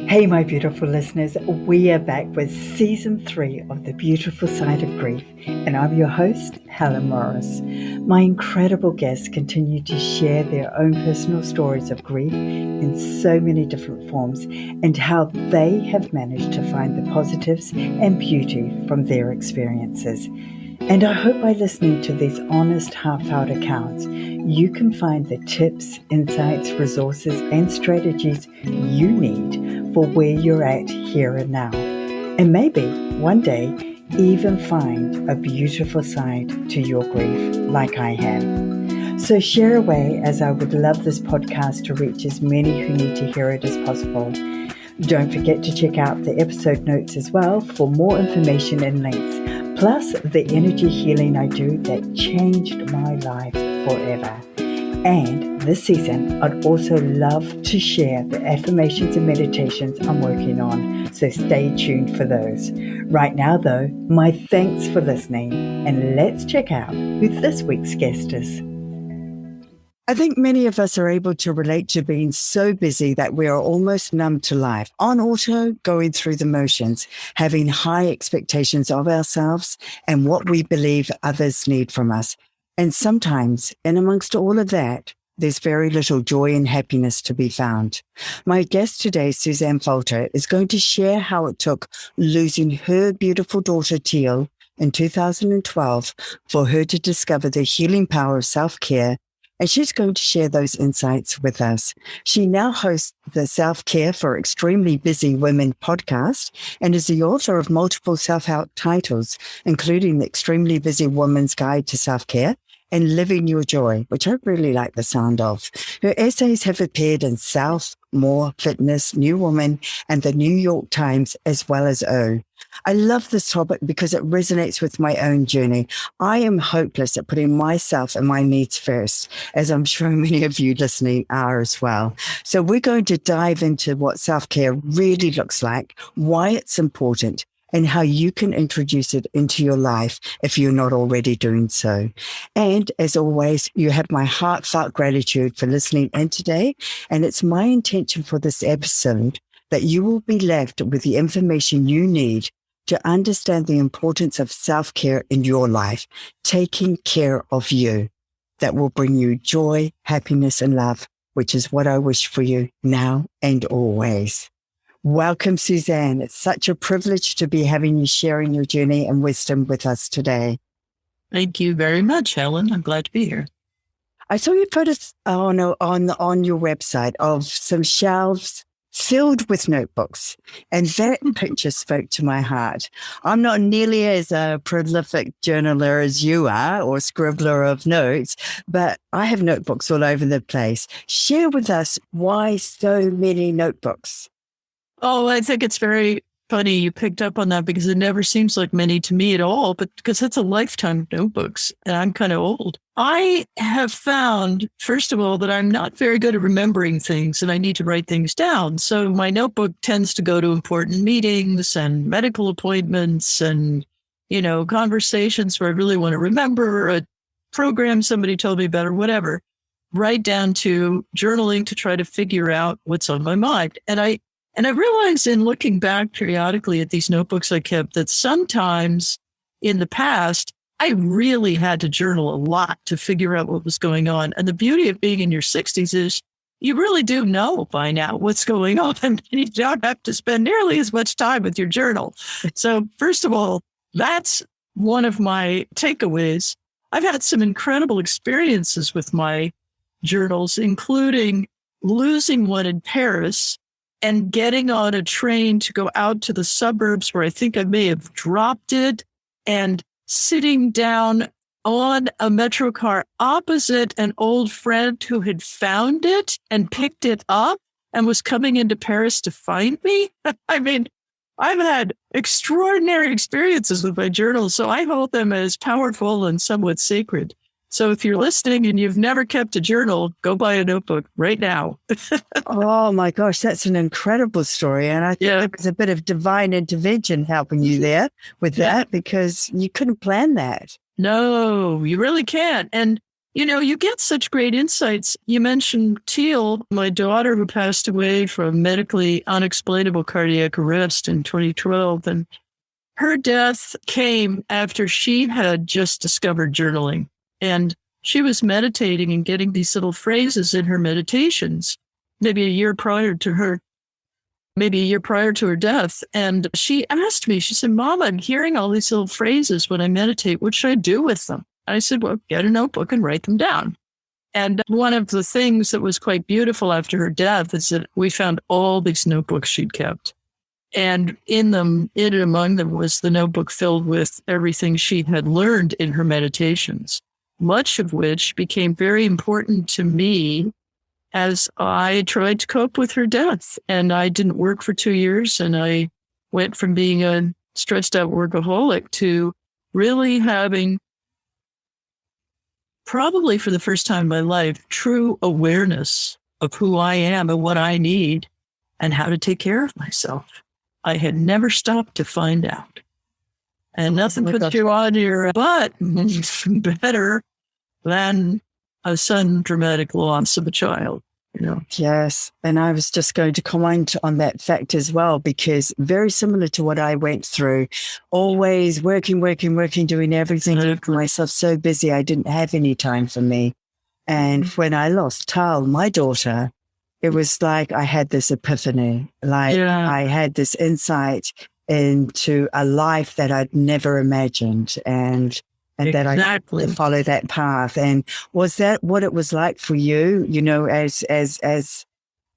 Hey, my beautiful listeners, we are back with season 3 of The Beautiful Side of Grief, and I'm your host, Helen Morris. My incredible guests continue to share their own personal stories of grief in so many different forms and how they have managed to find the positives and beauty from their experiences. And I hope by listening to these honest, heartfelt accounts, you can find the tips, insights, resources, and strategies you need for where you're at here and now. And maybe one day even find a beautiful side to your grief like I have. So share away, as I would love this podcast to reach as many who need to hear it as possible. Don't forget to check out the episode notes as well for more information and links. Plus the energy healing I do that changed my life forever. And this season, I'd also love to share the affirmations and meditations I'm working on, so stay tuned for those. Right now, though, my thanks for listening, and let's check out who this week's guest is. I think many of us are able to relate to being so busy that we are almost numb to life, on auto, going through the motions, having high expectations of ourselves and what we believe others need from us. And sometimes, in amongst all of that, there's very little joy and happiness to be found. My guest today, Suzanne Falter, is going to share how it took losing her beautiful daughter, Teal, in 2012 for her to discover the healing power of self-care. And she's going to share those insights with us. She now hosts the Self-Care for Extremely Busy Women podcast and is the author of multiple self-help titles, including The Extremely Busy Woman's Guide to Self-Care and Living Your Joy, which I really like the sound of. Her essays have appeared in Self, More, Fitness, New Woman, and the New York Times, as well as O. I love this topic because it resonates with my own journey. I am hopeless at putting myself and my needs first, as I'm sure many of you listening are as well. So we're going to dive into what self-care really looks like, why it's important, and how you can introduce it into your life if you're not already doing so. And as always, you have my heartfelt gratitude for listening in today. And it's my intention for this episode that you will be left with the information you need to understand the importance of self-care in your life, taking care of you. That will bring you joy, happiness, and love, which is what I wish for you now and always. Welcome, Suzanne. It's such a privilege to be having you sharing your journey and wisdom with us today. Thank you very much, Helen. I'm glad to be here. I saw you put us on your website of some shelves filled with notebooks, and that picture spoke to my heart. I'm not nearly as a prolific journaler as you are, or scribbler of notes, but I have notebooks all over the place. Share with us why so many notebooks. Oh, I think it's very funny you picked up on that because it never seems like many to me at all, but because it's a lifetime of notebooks and I'm kind of old. I have found, first of all, that I'm not very good at remembering things and I need to write things down. So my notebook tends to go to important meetings and medical appointments and, conversations where I really want to remember, a program somebody told me about or whatever, right down to journaling to try to figure out what's on my mind. And I realized in looking back periodically at these notebooks I kept that sometimes in the past, I really had to journal a lot to figure out what was going on. And the beauty of being in your 60s is you really do know by now what's going on. And you don't have to spend nearly as much time with your journal. So first of all, that's one of my takeaways. I've had some incredible experiences with my journals, including losing one in Paris and getting on a train to go out to the suburbs where I think I may have dropped it and sitting down on a metro car opposite an old friend who had found it and picked it up and was coming into Paris to find me. I mean, I've had extraordinary experiences with my journals, so I hold them as powerful and somewhat sacred. So if you're listening and you've never kept a journal, go buy a notebook right now. Oh my gosh, that's an incredible story. And I think there's a bit of divine intervention helping you there with that because you couldn't plan that. No, you really can't. And, you get such great insights. You mentioned Teal, my daughter, who passed away from medically unexplainable cardiac arrest in 2012. And her death came after she had just discovered journaling. And she was meditating and getting these little phrases in her meditations, maybe a year prior to her death. And she asked me, she said, Mom, I'm hearing all these little phrases when I meditate. What should I do with them? I said, well, get a notebook and write them down. And one of the things that was quite beautiful after her death is that we found all these notebooks she'd kept. And in and among them was the notebook filled with everything she had learned in her meditations, much of which became very important to me as I tried to cope with her death. And I didn't work for 2 years, and I went from being a stressed out workaholic to really having, probably for the first time in my life, true awareness of who I am and what I need and how to take care of myself. I had never stopped to find out. And nothing puts you on your butt better than a sudden dramatic loss of a child. Yes. And I was just going to comment on that fact as well, because very similar to what I went through, always working, doing everything for myself, so busy, I didn't have any time for me. And when I lost Teal, my daughter, it was like I had this epiphany, I had this insight into a life that I'd never imagined. And that I follow that path. And was that what it was like for you, as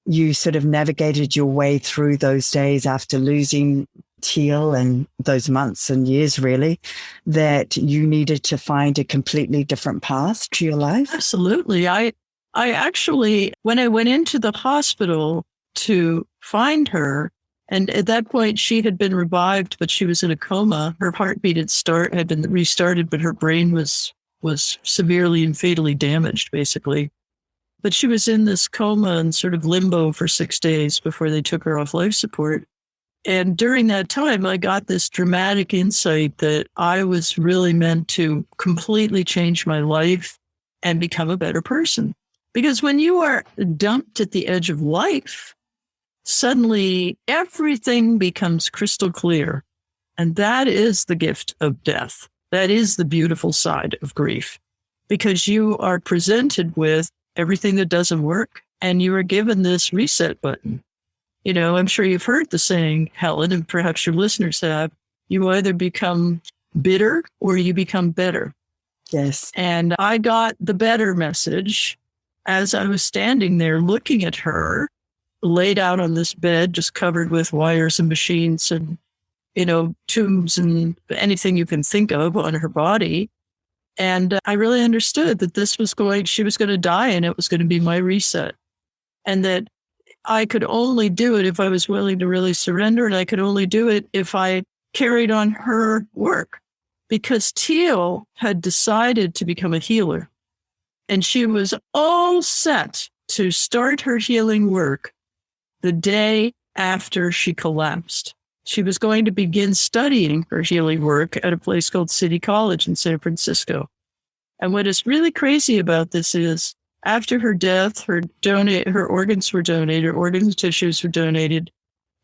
you sort of navigated your way through those days after losing Teal and those months and years, really, that you needed to find a completely different path to your life? Absolutely. I actually, when I went into the hospital to find her, and at that point, she had been revived, but she was in a coma. Her heartbeat had been restarted, but her brain was severely and fatally damaged, basically. But she was in this coma and sort of limbo for 6 days before they took her off life support. And during that time, I got this dramatic insight that I was really meant to completely change my life and become a better person. Because when you are dumped at the edge of life, suddenly everything becomes crystal clear. And that is the gift of death. That is the beautiful side of grief, because you are presented with everything that doesn't work, and you are given this reset button. I'm sure you've heard the saying, Helen, and perhaps your listeners have, you either become bitter or you become better. Yes. And I got the better message as I was standing there looking at her, laid out on this bed, just covered with wires and machines and, tubes and anything you can think of on her body. And I really understood that she was going to die, and it was going to be my reset. And that I could only do it if I was willing to really surrender. And I could only do it if I carried on her work, because Teal had decided to become a healer, and she was all set to start her healing work the day after she collapsed. She was going to begin studying her healing work at a place called City College in San Francisco. And what is really crazy about this is, after her death, her organs were donated, organs and tissues were donated,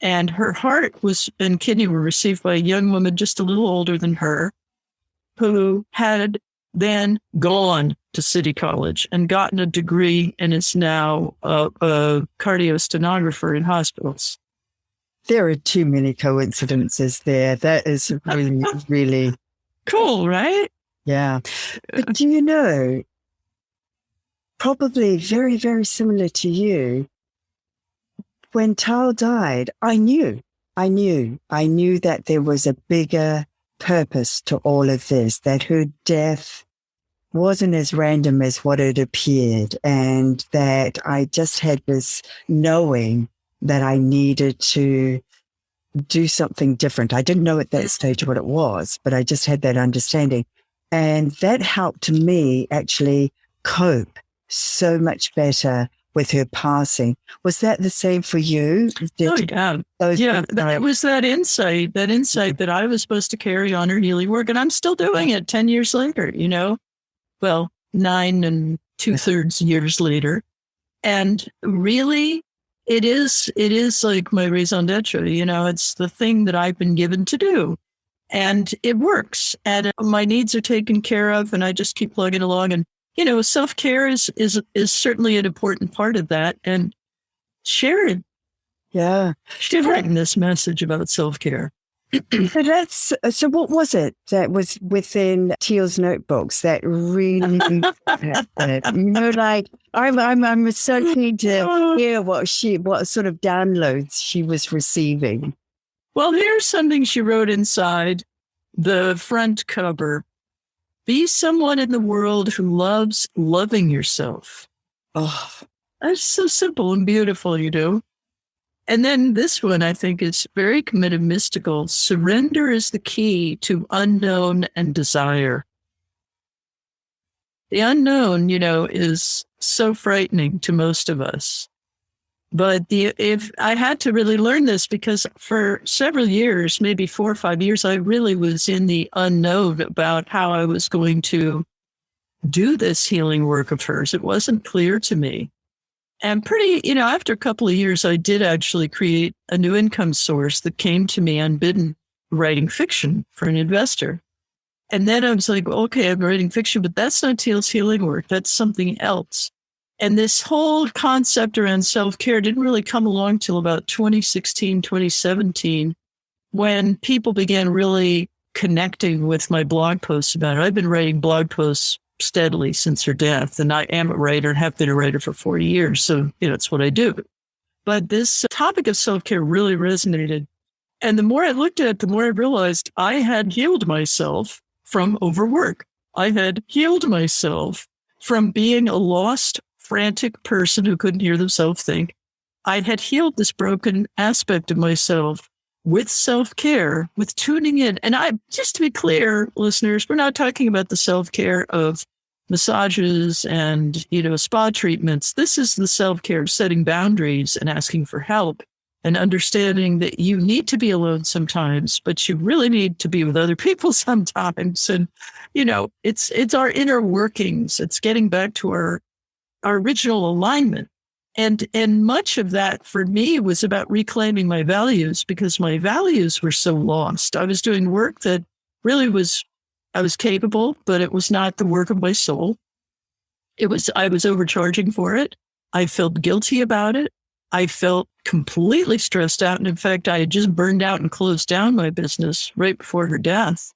and her heart and kidney were received by a young woman just a little older than her, who had then gone to City College and gotten a degree and is now a cardiostenographer in hospitals. There are too many coincidences there. That is really, really cool, right? Yeah. But do you know, probably very, very similar to you, when Teal died, I knew that there was a bigger purpose to all of this, that her death wasn't as random as what it appeared, and that I just had this knowing that I needed to do something different. I didn't know at that stage what it was, but I just had that understanding. And that helped me actually cope so much better with her passing. Was that the same for you? It was that insight that I was supposed to carry on her healing work, and I'm still doing it 10 years later, Well, 9 2/3 years later. And really, it is like my raison d'etre, it's the thing that I've been given to do. And it works. And my needs are taken care of, and I just keep plugging along. And, self-care is certainly an important part of that. And sharing this message about self-care. So what was it that was within Teal's notebooks that really, I'm so keen to hear what sort of downloads she was receiving. Well, here's something she wrote inside the front cover. Be someone in the world who loves loving yourself. Oh, that's so simple and beautiful, And then this one, I think, is very committed mystical. Surrender is the key to unknown and desire. The unknown, is so frightening to most of us. But if I had to really learn this, because for several years, maybe 4 or 5 years, I really was in the unknown about how I was going to do this healing work of hers. It wasn't clear to me. And after a couple of years, I did actually create a new income source that came to me unbidden, writing fiction for an investor. And then I was like, okay, I'm writing fiction, but that's not Teal's healing work. That's something else. And this whole concept around self-care didn't really come along till about 2016, 2017, when people began really connecting with my blog posts about it. I've been writing blog posts steadily since her death, and I am a writer and have been a writer for 40 years. So, it's what I do. But this topic of self-care really resonated. And the more I looked at it, the more I realized I had healed myself from overwork. I had healed myself from being a lost, frantic person who couldn't hear themselves think. I had healed this broken aspect of myself with self-care, with tuning in. And just to be clear, listeners, we're not talking about the self-care of massages and, spa treatments. This is the self-care of setting boundaries and asking for help and understanding that you need to be alone sometimes, but you really need to be with other people sometimes. And, it's our inner workings. It's getting back to our original alignment. And much of that for me was about reclaiming my values, because my values were so lost. I was doing work that really I was capable, but it was not the work of my soul. I was overcharging for it. I felt guilty about it. I felt completely stressed out. And in fact, I had just burned out and closed down my business right before her death.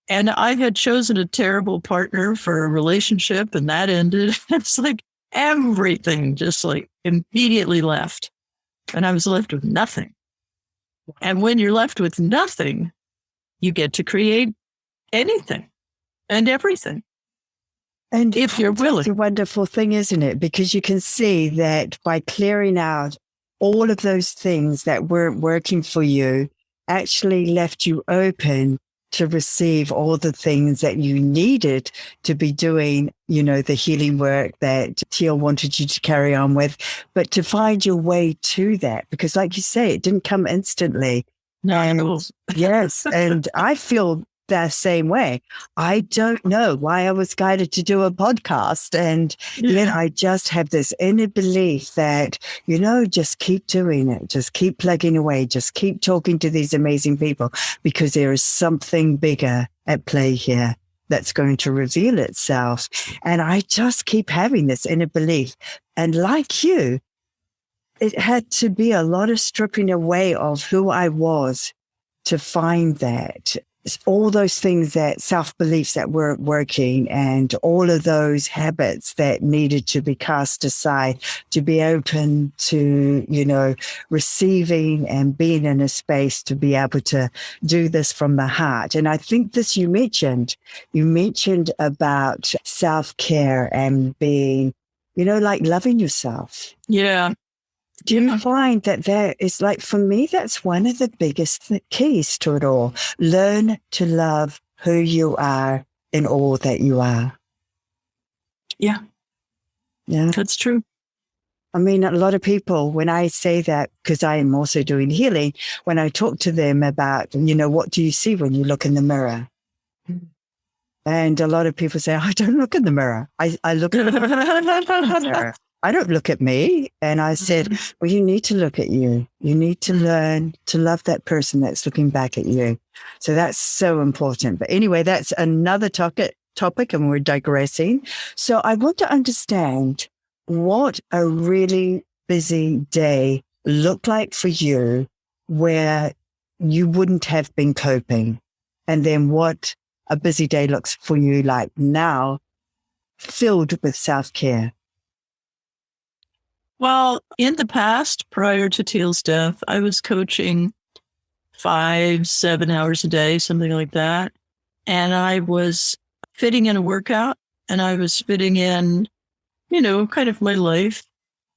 And I had chosen a terrible partner for a relationship, and that ended. It's like everything just like immediately left. And I was left with nothing. And when you're left with nothing, you get to create anything and everything. And if you're willing. It's a wonderful thing, isn't it? Because you can see that by clearing out all of those things that weren't working for you, actually left you open to receive all the things that you needed to be doing, the healing work that Teal wanted you to carry on with, but to find your way to that. Because like you say, it didn't come instantly. No. Yes. And I feel the same way. I don't know why I was guided to do a podcast. And yet I just have this inner belief that, just keep doing it. Just keep plugging away. Just keep talking to these amazing people, because there is something bigger at play here that's going to reveal itself. And I just keep having this inner belief. And like you, it had to be a lot of stripping away of who I was to find that. All those things, that self-beliefs that weren't working, and all of those habits that needed to be cast aside to be open to, receiving and being in a space to be able to do this from the heart. And I think this you mentioned about self-care and being, like loving yourself. Yeah. Do you find that is like, for me, that's one of the biggest keys to it all. Learn to love who you are in all that you are. Yeah. Yeah. That's true. I mean, a lot of people, when I say that, because I am also doing healing, when I talk to them about, what do you see when you look in the mirror? And a lot of people say, I don't look in the mirror. I look in the mirror. I don't look at me. And I said, well, you need to look at you. You need to learn to love that person that's looking back at you. So that's so important. But anyway, that's another topic and we're digressing. So I want to understand what a really busy day looked like for you where you wouldn't have been coping. And then what a busy day looks for you like now, filled with self-care. Well, in the past, prior to Teal's death, I was coaching 5-7 hours a day, something like that. And I was fitting in a workout and I was fitting in, kind of my life.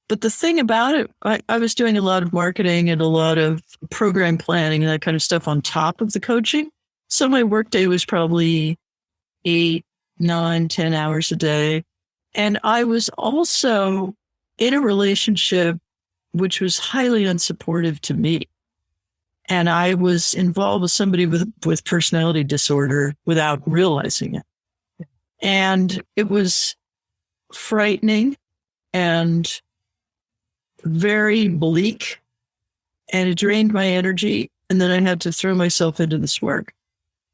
But the thing about it, I was doing a lot of marketing and a lot of program planning and that kind of stuff on top of the coaching. So my workday was probably 8, 9, 10 hours a day. And I was also in a relationship which was highly unsupportive to me. And I was involved with somebody with personality disorder without realizing it. And it was frightening and very bleak. And it drained my energy. And then I had to throw myself into this work,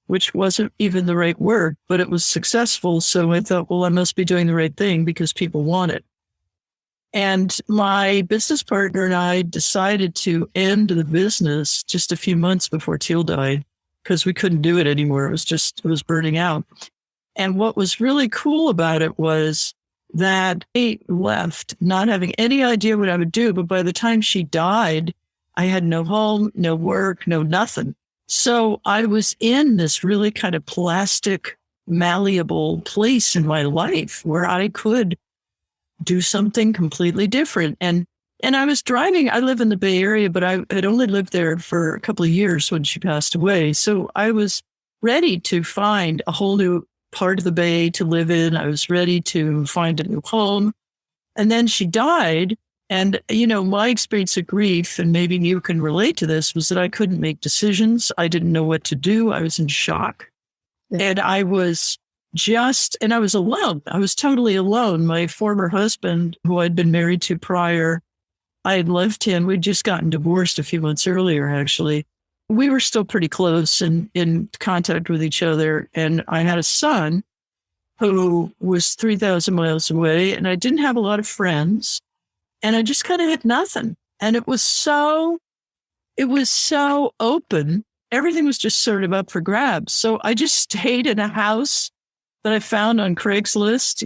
which wasn't even the right word, but it was successful. So I thought, well, I must be doing the right thing because people want it. And my business partner and I decided to end the business just a few months before Teal died because we couldn't do it anymore. It was burning out. And what was really cool about it was that I left not having any idea what I would do. But by the time she died, I had no home, no work, no nothing. So I was in this really kind of plastic, malleable place in my life where I could do something completely different. And I was driving. I live in the Bay Area, but I had only lived there for a couple of years when she passed away. So I was ready to find a whole new part of the Bay to live in. I was ready to find a new home. And then she died. And, my experience of grief, and maybe you can relate to this, was that I couldn't make decisions. I didn't know what to do. I was in shock. Yeah. And I was alone. I was totally alone. My former husband, who I'd been married to prior, I had left him. We'd just gotten divorced a few months earlier, actually. We were still pretty close and in contact with each other. And I had a son who was 3,000 miles away, and I didn't have a lot of friends. And I just kind of had nothing. And it was so open. Everything was just sort of up for grabs. So I just stayed in a house that I found on Craigslist,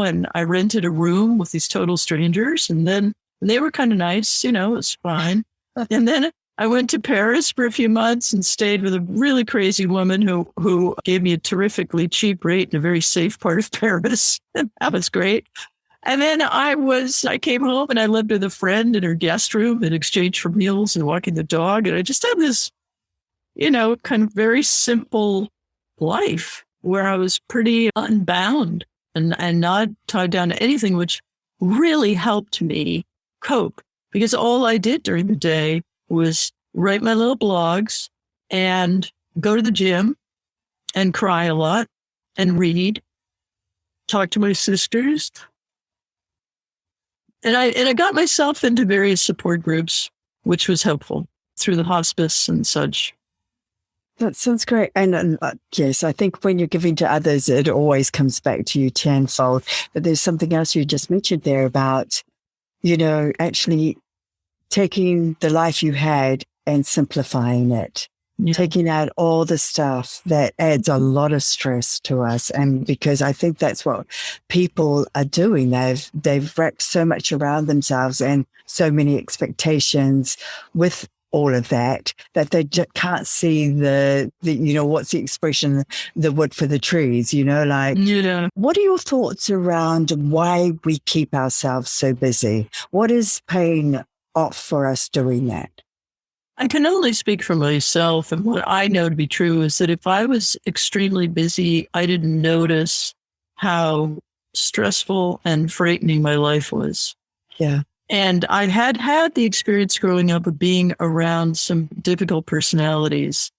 and I rented a room with these total strangers. And then they were kind of nice, it was fine. And then I went to Paris for a few months and stayed with a really crazy woman who gave me a terrifically cheap rate in a very safe part of Paris. That was great. And then I came home and I lived with a friend in her guest room in exchange for meals and walking the dog. And I just had this, kind of very simple life where I was pretty unbound and not tied down to anything, which really helped me cope, because all I did during the day was write my little blogs and go to the gym and cry a lot and read, talk to my sisters. And I got myself into various support groups, which was helpful through the hospice and such. That sounds great. And yes, I think when you're giving to others, it always comes back to you tenfold. But there's something else you just mentioned there about, actually taking the life you had and simplifying it. Yeah. Taking out all the stuff that adds a lot of stress to us. And because I think that's what people are doing. They've wrapped so much around themselves and so many expectations with all of that they just can't see the what's the expression, the wood for the trees, What are your thoughts around why we keep ourselves so busy? What is paying off for us doing that? I can only speak for myself. And what I know to be true is that if I was extremely busy, I didn't notice how stressful and frightening my life was. Yeah. And I had the experience growing up of being around some difficult personalities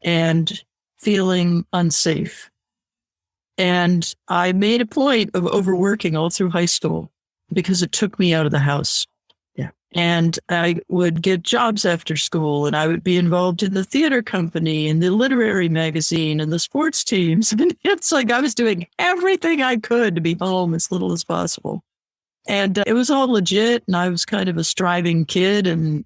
and feeling unsafe. And I made a point of overworking all through high school because it took me out of the house. Yeah. And I would get jobs after school, and I would be involved in the theater company and the literary magazine and the sports teams. And it's like I was doing everything I could to be home as little as possible. And it was all legit. And I was kind of a striving kid, and,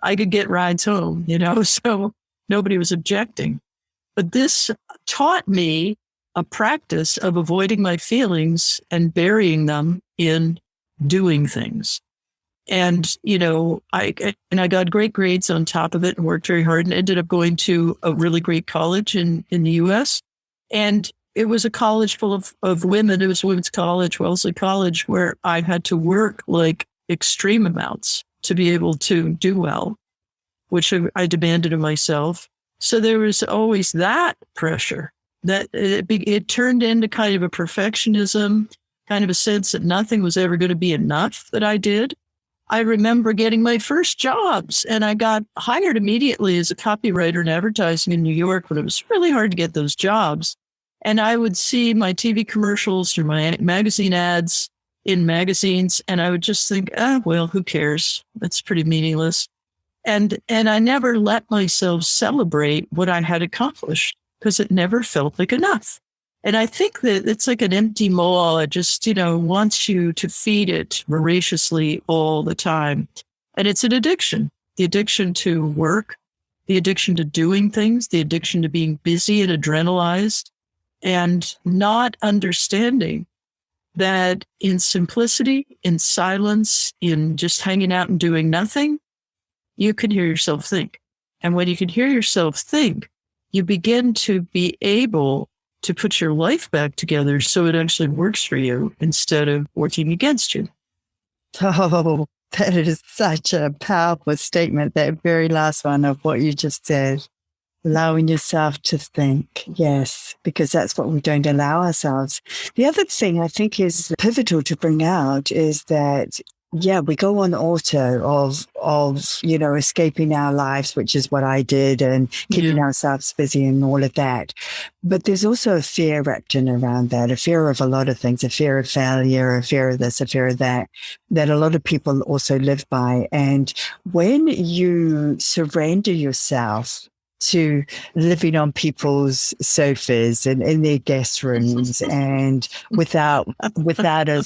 I could get rides home, so nobody was objecting. But this taught me a practice of avoiding my feelings and burying them in doing things. And, I got great grades on top of it and worked very hard and ended up going to a really great college in the US. And it was a college full of women. It was women's college, Wellesley College, where I had to work like extreme amounts to be able to do well, which I demanded of myself. So there was always that pressure that it turned into kind of a perfectionism, kind of a sense that nothing was ever going to be enough that I did. I remember getting my first jobs, and I got hired immediately as a copywriter in advertising in New York when it was really hard to get those jobs. And I would see my TV commercials or my magazine ads in magazines, and I would just think, well, who cares? That's pretty meaningless. And I never let myself celebrate what I had accomplished because it never felt like enough. And I think that it's like an empty maw. It just, wants you to feed it voraciously all the time. And it's an addiction, the addiction to work, the addiction to doing things, the addiction to being busy and adrenalized, and not understanding that in simplicity, in silence, in just hanging out and doing nothing, you can hear yourself think. And when you can hear yourself think, you begin to be able to put your life back together so it actually works for you instead of working against you. Oh, that is such a powerful statement, that very last one of what you just said. Allowing yourself to think, yes, because that's what we don't allow ourselves. The other thing I think is pivotal to bring out is that, we go on auto of escaping our lives, which is what I did, and keeping ourselves busy and all of that. But there's also a fear wrapped in around that, a fear of a lot of things, a fear of failure, a fear of this, a fear of that a lot of people also live by. And when you surrender yourself to living on people's sofas and in their guest rooms and without a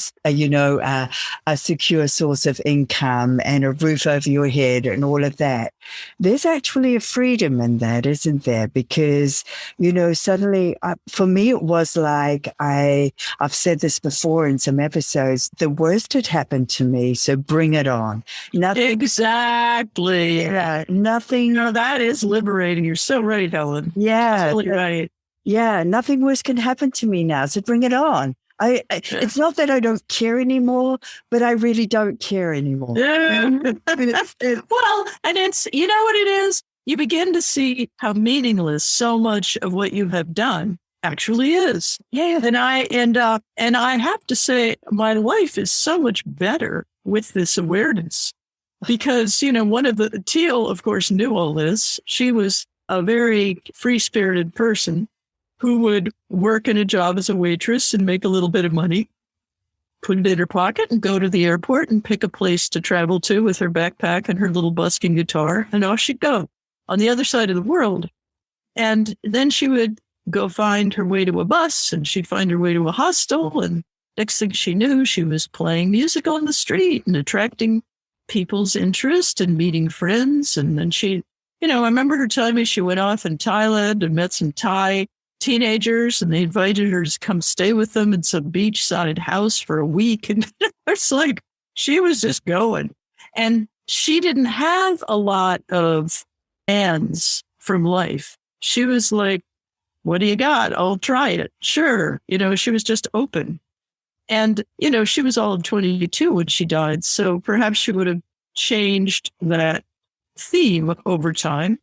secure source of income and a roof over your head and all of that, there's actually a freedom in that, isn't there? Because, suddenly for me, it was like, I've said this before in some episodes, the worst had happened to me. So bring it on. Nothing. Exactly. Yeah. Nothing. That is liberating. You're so right, Helen. Yeah. Totally right. Yeah. Nothing worse can happen to me now. So bring it on. It's not that I don't care anymore, but I really don't care anymore. Yeah. Well, and it's, you know what it is? You begin to see how meaningless so much of what you have done actually is. Yeah. And I have to say, my life is so much better with this awareness because, one of the Teal, of course, knew all this. She was a very free-spirited person who would work in a job as a waitress and make a little bit of money, put it in her pocket and go to the airport and pick a place to travel to with her backpack and her little busking guitar. And off she'd go on the other side of the world. And then she would go find her way to a bus and she'd find her way to a hostel. And next thing she knew, she was playing music on the street and attracting people's interest and meeting friends. And then she, I remember her telling me she went off in Thailand and met some Thai teenagers and they invited her to come stay with them in some beachside house for a week. And it's like, she was just going. And she didn't have a lot of ends from life. She was like, what do you got? I'll try it. Sure. She was just open. And, she was all of 22 when she died. So perhaps she would have changed that theme over time.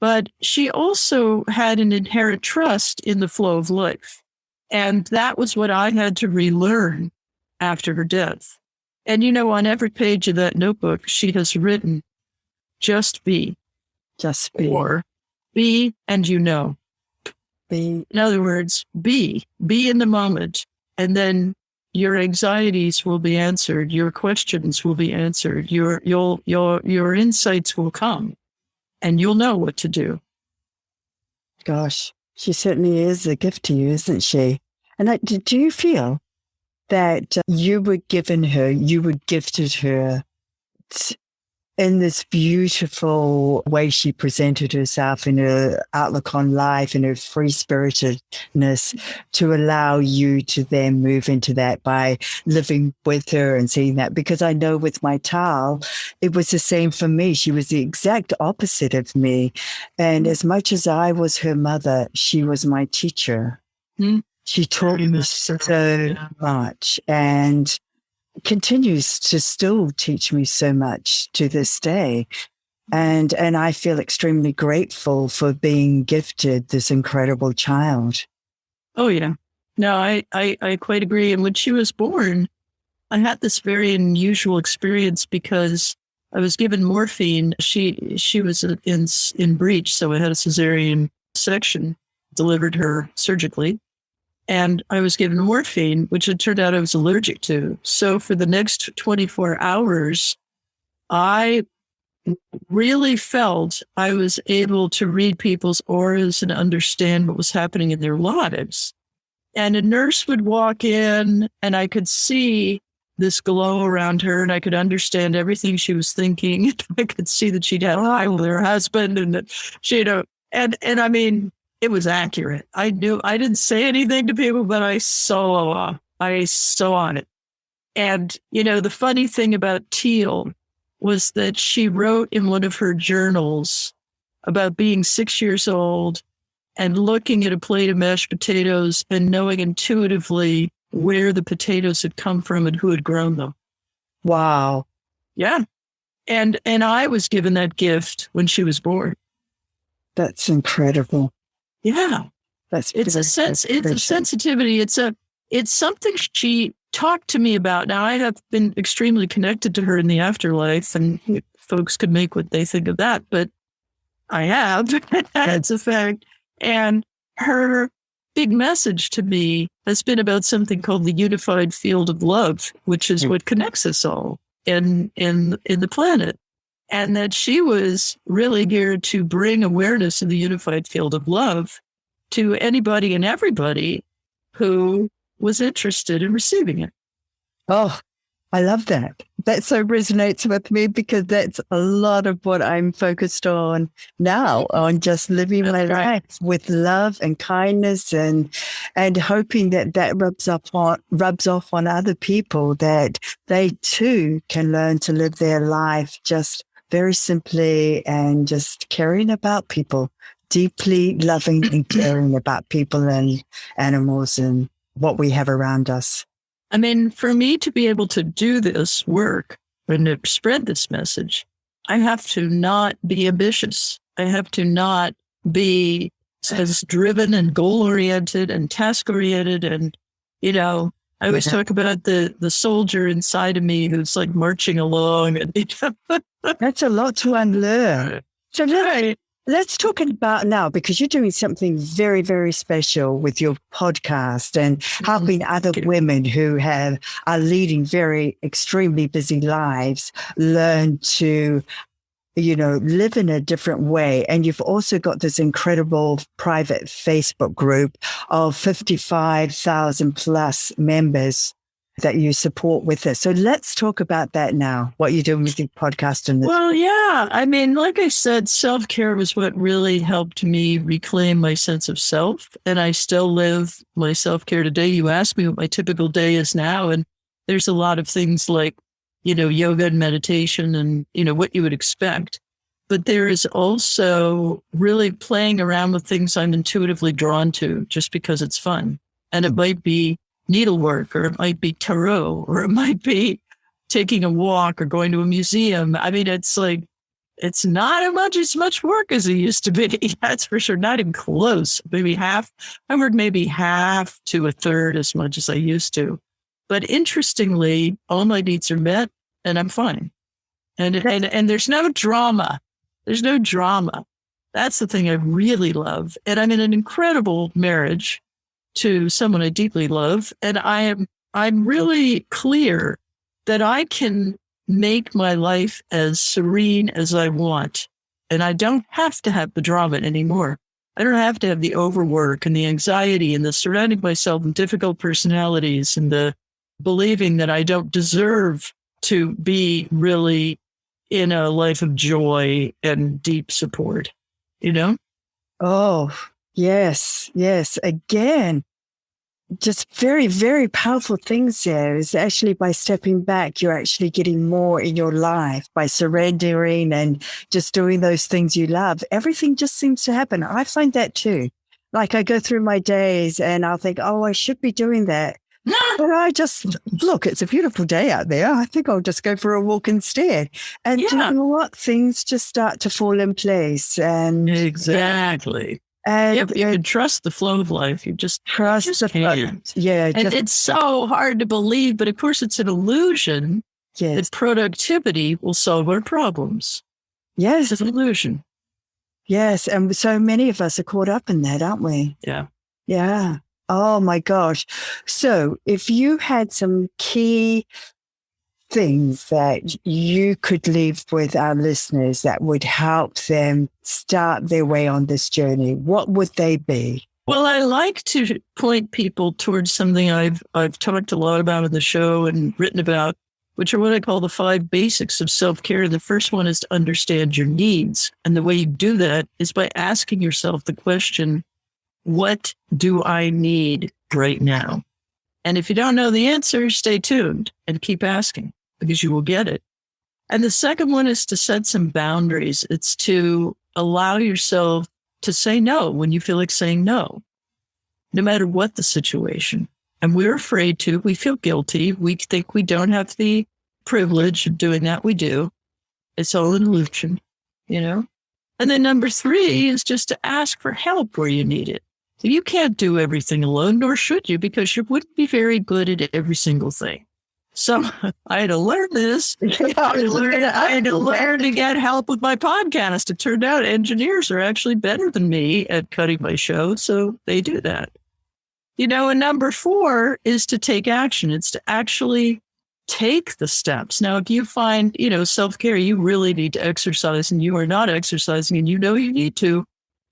But she also had an inherent trust in the flow of life. And that was what I had to relearn after her death. And, on every page of that notebook, she has written, just be. Just be. Or be and Be In other words, be in the moment, and then your anxieties will be answered. Your questions will be answered. Your insights will come, and you'll know what to do. Gosh, she certainly is a gift to you, isn't she? And do you feel that you were gifted her in this beautiful way she presented herself in her outlook on life and her free spiritedness to allow you to then move into that by living with her and seeing that? Because I know with my Teal, it was the same for me. She was the exact opposite of me. And as much as I was her mother, she was my teacher. She taught me so much and continues to still teach me so much to this day. And I feel extremely grateful for being gifted this incredible child. Oh, yeah. No, I quite agree. And when she was born, I had this very unusual experience because I was given morphine. She was in breech, so I had a cesarean section, delivered her surgically. And I was given morphine, which it turned out I was allergic to. So for the next 24 hours, I really felt I was able to read people's auras and understand what was happening in their lives. And a nurse would walk in and I could see this glow around her and I could understand everything she was thinking. I could see that she'd had a lie with her husband and that she, and I mean, it was accurate. I knew I didn't say anything to people, but I saw it. And, the funny thing about Teal was that she wrote in one of her journals about being 6 years old and looking at a plate of mashed potatoes and knowing intuitively where the potatoes had come from and who had grown them. Wow. Yeah. And I was given that gift when she was born. That's incredible. Yeah. It's a sensitivity. It's something she talked to me about. Now, I have been extremely connected to her in the afterlife, and folks can make what they think of that, but I have. It's a fact. And her big message to me has been about something called the unified field of love, which is what connects us all in the planet. And that she was really here to bring awareness of the unified field of love to anybody and everybody who was interested in receiving it. Oh, I love that. That so resonates with me because that's a lot of what I'm focused on now, on just living my life with love and kindness and hoping that rubs off on other people, that they too can learn to live their life just very simply and just caring about people, deeply loving and caring about people and animals and what we have around us. I mean, for me to be able to do this work and to spread this message, I have to not be ambitious. I have to not be as driven and goal-oriented and task-oriented. And, I always talk about the soldier inside of me who's like marching along. That's a lot to unlearn. So let's talk about now, because you're doing something very, very special with your podcast and helping other women who are leading very extremely busy lives learn to, live in a different way. And you've also got this incredible private Facebook group of 55,000 plus members that you support with this. So let's talk about that now, what you're doing with your podcast. Well, yeah. I mean, like I said, self-care was what really helped me reclaim my sense of self. And I still live my self-care today. You asked me what my typical day is now. And there's a lot of things like, yoga and meditation and, what you would expect. But there is also really playing around with things I'm intuitively drawn to just because it's fun. And it might be needlework, or it might be tarot, or it might be taking a walk or going to a museum. I mean, it's like, it's not as much work as it used to be. That's for sure. Not even close. Maybe half. I work maybe half to a third as much as I used to. But interestingly, all my needs are met and I'm fine. And there's no drama. There's no drama. That's the thing I really love. And I'm in an incredible marriage to someone I deeply love. And I'm really clear that I can make my life as serene as I want. And I don't have to have the drama anymore. I don't have to have the overwork and the anxiety and the surrounding myself with difficult personalities and the believing that I don't deserve to be really in a life of joy and deep support, you know? Oh, yes, yes. Again, just very, very powerful things there. Is actually by stepping back, you're actually getting more in your life by surrendering and just doing those things you love. Everything just seems to happen. I find that too. Like I go through my days and I'll think, oh, I should be doing that. But I just look, it's a beautiful day out there. I think I'll just go for a walk instead. And you know what? Things just start to fall in place. And exactly. And you can trust the flow of life. You just trust the flow. Yeah. And it's so hard to believe, but of course it's an illusion that productivity will solve our problems. Yes. It's an illusion. Yes. And so many of us are caught up in that, aren't we? Yeah. Yeah. Oh my gosh. So if you had some key things that you could leave with our listeners that would help them start their way on this journey, what would they be? Well, I like to point people towards something I've talked a lot about in the show and written about, which are what I call the 5 basics of self-care. The first one is to understand your needs. And the way you do that is by asking yourself the question, what do I need right now? And if you don't know the answer, stay tuned and keep asking, because you will get it. And the second one is to set some boundaries. It's to allow yourself to say no when you feel like saying no matter what the situation. And we're afraid to. We feel guilty. We think we don't have the privilege of doing that. We do. It's all an illusion, you know? And then number 3 is just to ask for help where you need it. So you can't do everything alone, nor should you, because you wouldn't be very good at every single thing. So I had to learn this. I had to learn to get help with my podcast. It turned out engineers are actually better than me at cutting my show, so they do that. You know, and number 4 is to take action. It's to actually take the steps. Now, if you find, self-care, you really need to exercise and you are not exercising and you know you need to,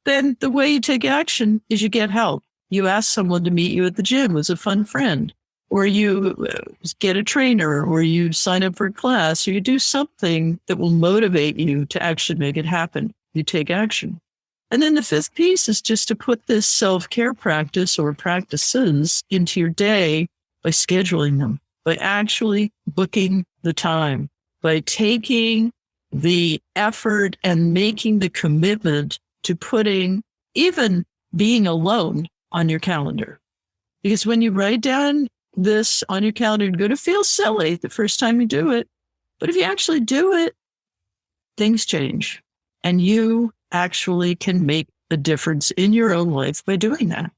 then the way you take action is you get help. You ask someone to meet you at the gym as a fun friend, or you get a trainer, or you sign up for a class, or you do something that will motivate you to actually make it happen. You take action. And then the 5th piece is just to put this self-care practice or practices into your day by scheduling them, by actually booking the time, by taking the effort and making the commitment to putting even being alone on your calendar. Because when you write down this on your calendar, you're going to feel silly the first time you do it. But if you actually do it, things change. And you actually can make a difference in your own life by doing that.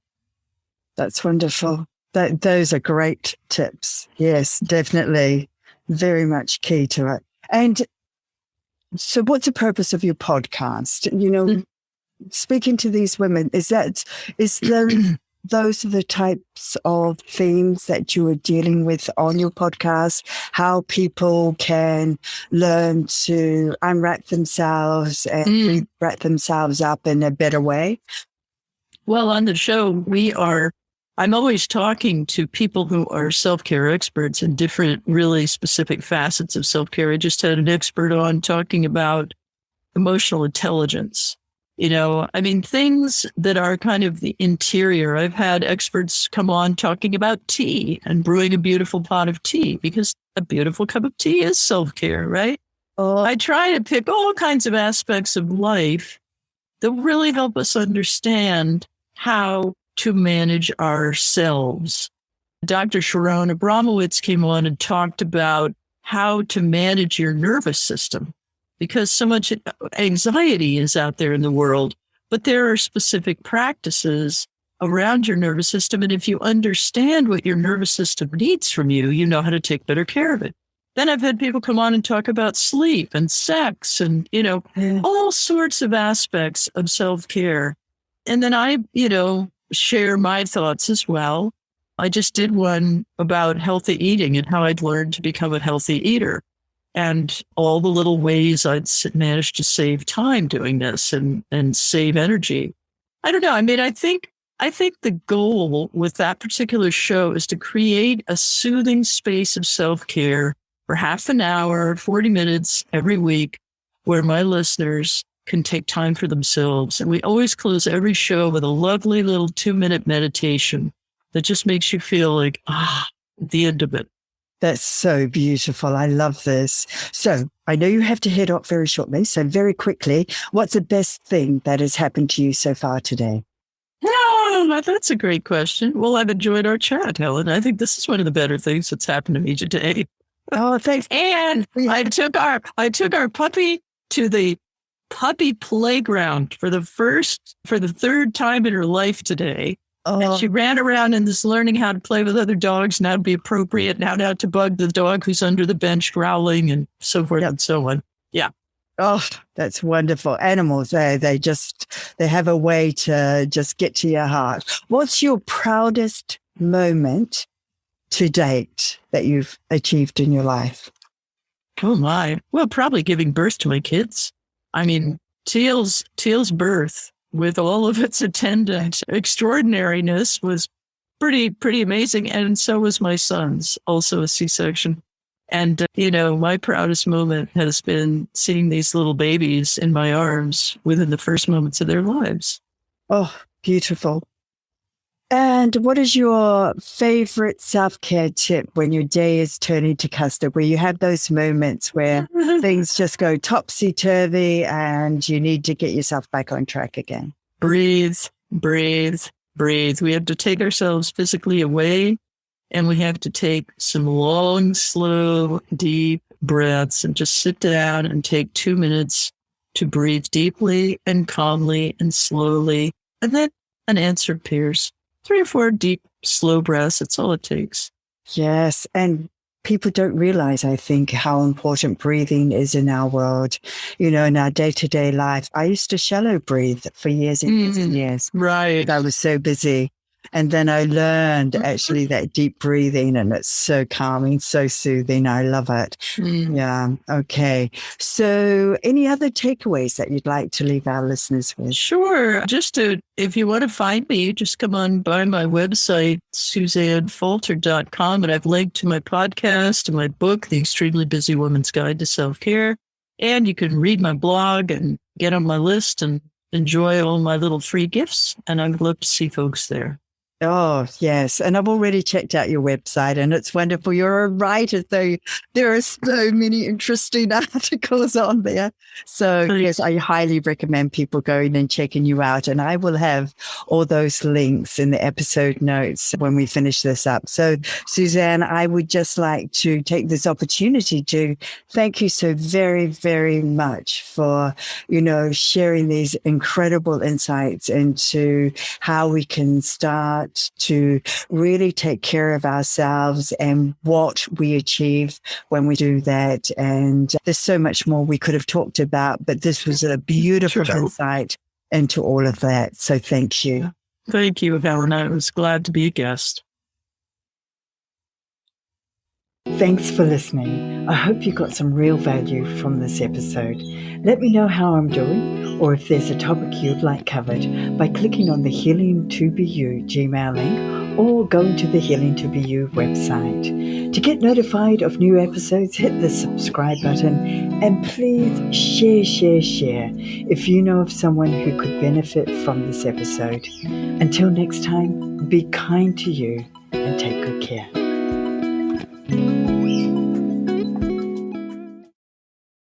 That's wonderful. Those are great tips. Yes, definitely. Very much key to it. And so what's the purpose of your podcast? Speaking to these women, those are the types of themes that you are dealing with on your podcast, how people can learn to unwrap themselves and wrap themselves up in a better way? Well, on the show, I'm always talking to people who are self-care experts in different really specific facets of self-care. I just had an expert on talking about emotional intelligence. Things that are kind of the interior. I've had experts come on talking about tea and brewing a beautiful pot of tea, because a beautiful cup of tea is self-care, right? I try to pick all kinds of aspects of life that really help us understand how to manage ourselves. Dr. Sharon Abramowitz came on and talked about how to manage your nervous system, because so much anxiety is out there in the world, but there are specific practices around your nervous system. And if you understand what your nervous system needs from you, you know how to take better care of it. Then I've had people come on and talk about sleep and sex and, all sorts of aspects of self-care. And then I, share my thoughts as well. I just did one about healthy eating and how I'd learned to become a healthy eater and all the little ways I'd managed to save time doing this and save energy. I don't know. I mean, I think the goal with that particular show is to create a soothing space of self-care for half an hour, 40 minutes every week, where my listeners can take time for themselves. And we always close every show with a lovely little 2-minute meditation that just makes you feel like, at the end of it. That's so beautiful. I love this. So I know you have to head off very shortly. So very quickly, what's the best thing that has happened to you so far today? Oh, that's a great question. Well, I've enjoyed our chat, Helen. I think this is one of the better things that's happened to me today. Oh, thanks. And I took our puppy to the puppy playground for the third time in her life today. Oh. And she ran around and is learning how to play with other dogs and how to be appropriate and how not to bug the dog who's under the bench growling and so forth and so on. Yeah. Oh, that's wonderful. Animals, they have a way to just get to your heart. What's your proudest moment to date that you've achieved in your life? Oh my. Well, probably giving birth to my kids. I mean, Teal's birth with all of its attendant extraordinariness was pretty amazing. And so was my son's, also a C-section. And, my proudest moment has been seeing these little babies in my arms within the first moments of their lives. Oh, beautiful. And what is your favorite self-care tip when your day is turning to custard, where you have those moments where things just go topsy-turvy and you need to get yourself back on track again? Breathe. We have to take ourselves physically away, and we have to take some long, slow, deep breaths and just sit down and take 2 minutes to breathe deeply and calmly and slowly. And then an answer appears. 3 or 4 deep, slow breaths. That's all it takes. Yes. And people don't realize, I think, how important breathing is in our world, in our day-to-day life. I used to shallow breathe for years and years and years. Right. I was so busy. And then I learned actually that deep breathing, and it's so calming, so soothing. I love it. Yeah. Okay. So any other takeaways that you'd like to leave our listeners with? Sure. If you want to find me, just come on by my website, SuzanneFalter.com. And I've linked to my podcast and my book, The Extremely Busy Woman's Guide to Self-Care. And you can read my blog and get on my list and enjoy all my little free gifts. And I'd love to see folks there. Oh, yes. And I've already checked out your website and it's wonderful. You're a writer, so there are so many interesting articles on there. So yes, I highly recommend people going and checking you out. And I will have all those links in the episode notes when we finish this up. So Suzanne, I would just like to take this opportunity to thank you so very, very much for, sharing these incredible insights into how we can start to really take care of ourselves and what we achieve when we do that. And there's so much more we could have talked about, but this was a beautiful insight into all of that. So thank you. Thank you, Helen. I was glad to be a guest. Thanks for listening. I hope you got some real value from this episode. Let me know how I'm doing, or if there's a topic you'd like covered, by clicking on the Healing to Be You Gmail link or going to the Healing to Be You website. To get notified of new episodes, hit the subscribe button and please share if you know of someone who could benefit from this episode. Until next time, be kind to you and take good care.